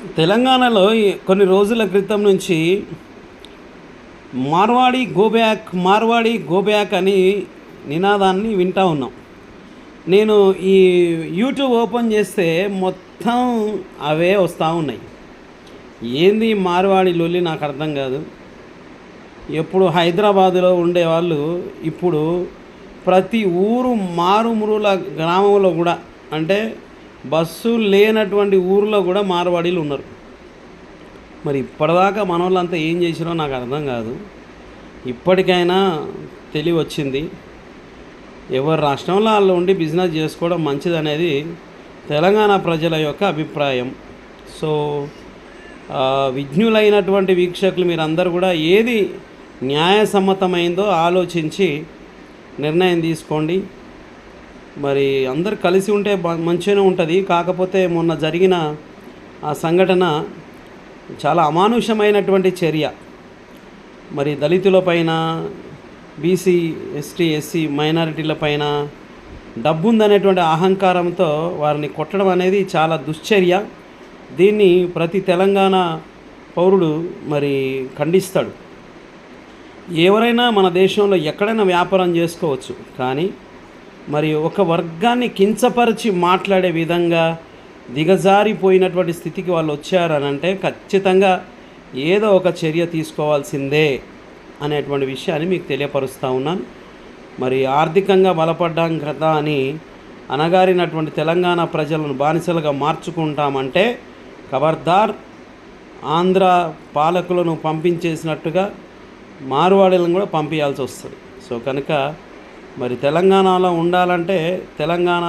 తెలంగాణలో కొన్ని రోజుల క్రితం నుంచి Marwadi go back, Marwadi go back అని నినాదాన్ని వింటూ ఉన్నాం. నేను ఈ యూట్యూబ్ ఓపెన్ చేస్తే మొత్తం అవే వస్తూ ఉన్నాయి. ఏంది మార్వాడి లొల్లి నాకు అర్థం కాదు. ఎప్పుడు హైదరాబాదులో ఉండేవాళ్ళు ఇప్పుడు ప్రతి ఊరు మారుమూల గ్రామంలో కూడా, అంటే బస్సు లేనటువంటి ఊర్లో కూడా మార్వాడీలు ఉన్నారు. మరి ఇప్పటిదాకా మన వాళ్ళంతా ఏం చేసిరో నాకు అర్థం కాదు. ఇప్పటికైనా తెలివి వచ్చింది. ఎవరి రాష్ట్రంలో వాళ్ళు ఉండి బిజినెస్ చేసుకోవడం మంచిదనేది తెలంగాణ ప్రజల యొక్క అభిప్రాయం. సో విజ్ఞులైనటువంటి వీక్షకులు మీరందరూ కూడా ఏది న్యాయసమ్మతమైందో ఆలోచించి నిర్ణయం తీసుకోండి. మరి అందరు కలిసి ఉంటే మంచిగానే ఉంటుంది. కాకపోతే మొన్న జరిగిన ఆ సంఘటన చాలా అమానుషమైనటువంటి చర్య. మరి దళితులపైన, బీసీ, ఎస్టీ, ఎస్సీ మైనారిటీలపైన డబ్బు ఉందనేటువంటి అహంకారంతో వారిని కొట్టడం అనేది చాలా దుశ్చర్య. దీన్ని ప్రతి తెలంగాణ పౌరుడు మరి ఖండిస్తాడు. ఎవరైనా మన దేశంలో ఎక్కడైనా వ్యాపారం చేసుకోవచ్చు, కానీ మరి ఒక వర్గాన్ని కించపరిచి మాట్లాడే విధంగా దిగజారిపోయినటువంటి స్థితికి వాళ్ళు వచ్చారనంటే ఖచ్చితంగా ఏదో ఒక చర్య తీసుకోవాల్సిందే అనేటువంటి విషయాన్ని మీకు తెలియపరుస్తూ ఉన్నాను. మరి ఆర్థికంగా బలపడ్డాం కదా అని అనగారినటువంటి తెలంగాణ ప్రజలను బానిసలుగా మార్చుకుంటామంటే ఖబర్దార్, ఆంధ్ర పాలకులను పంపించేసినట్టుగా మార్వాడీలను కూడా పంపించాల్సి వస్తుంది. సో కనుక మరి తెలంగాణలో ఉండాలంటే తెలంగాణ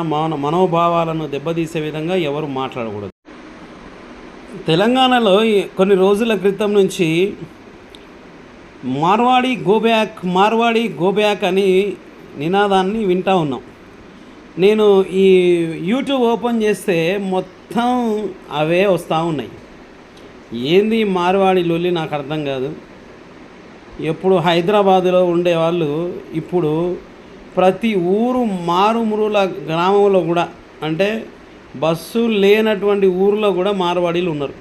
మనోభావాలను దెబ్బతీసే విధంగా ఎవరు మాట్లాడకూడదు. తెలంగాణలో కొన్ని రోజుల క్రితం నుంచి Marwadi go back, Marwadi go back అని నినాదాన్ని వింటూ ఉన్నాం. నేను ఈ యూట్యూబ్ ఓపెన్ చేస్తే మొత్తం అవే వస్తూ ఉన్నాయి. ఏంది మార్వాడి లొల్లి నాకు అర్థం కాదు. ఎప్పుడు హైదరాబాదులో ఉండేవాళ్ళు ఇప్పుడు ప్రతి ఊరు మారుమూల గ్రామంలో కూడా, అంటే బస్సు లేనటువంటి ఊరిలో కూడా మార్వాడీలు ఉన్నారు.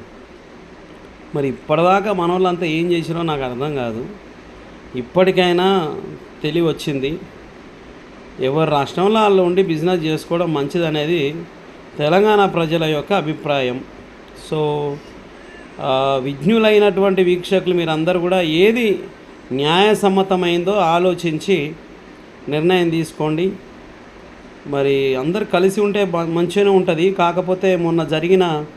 మరి ఇప్పటిదాకా మన వాళ్ళంతా ఏం చేసిరో నాకు అర్థం కాదు. ఇప్పటికైనా తెలివి వచ్చింది. ఎవరి రాష్ట్రంలో వాళ్ళు ఉండి బిజినెస్ చేసుకోవడం మంచిదనేది తెలంగాణ ప్రజల యొక్క అభిప్రాయం. సో విజ్ఞులైనటువంటి వీక్షకులు మీరందరూ కూడా ఏది న్యాయసమ్మతమైందో ఆలోచించి నిర్ణయం తీసుకోండి. మరి అందరు కలిసి ఉంటే మంచిగానే ఉంటుంది. కాకపోతే మొన్న జరిగిన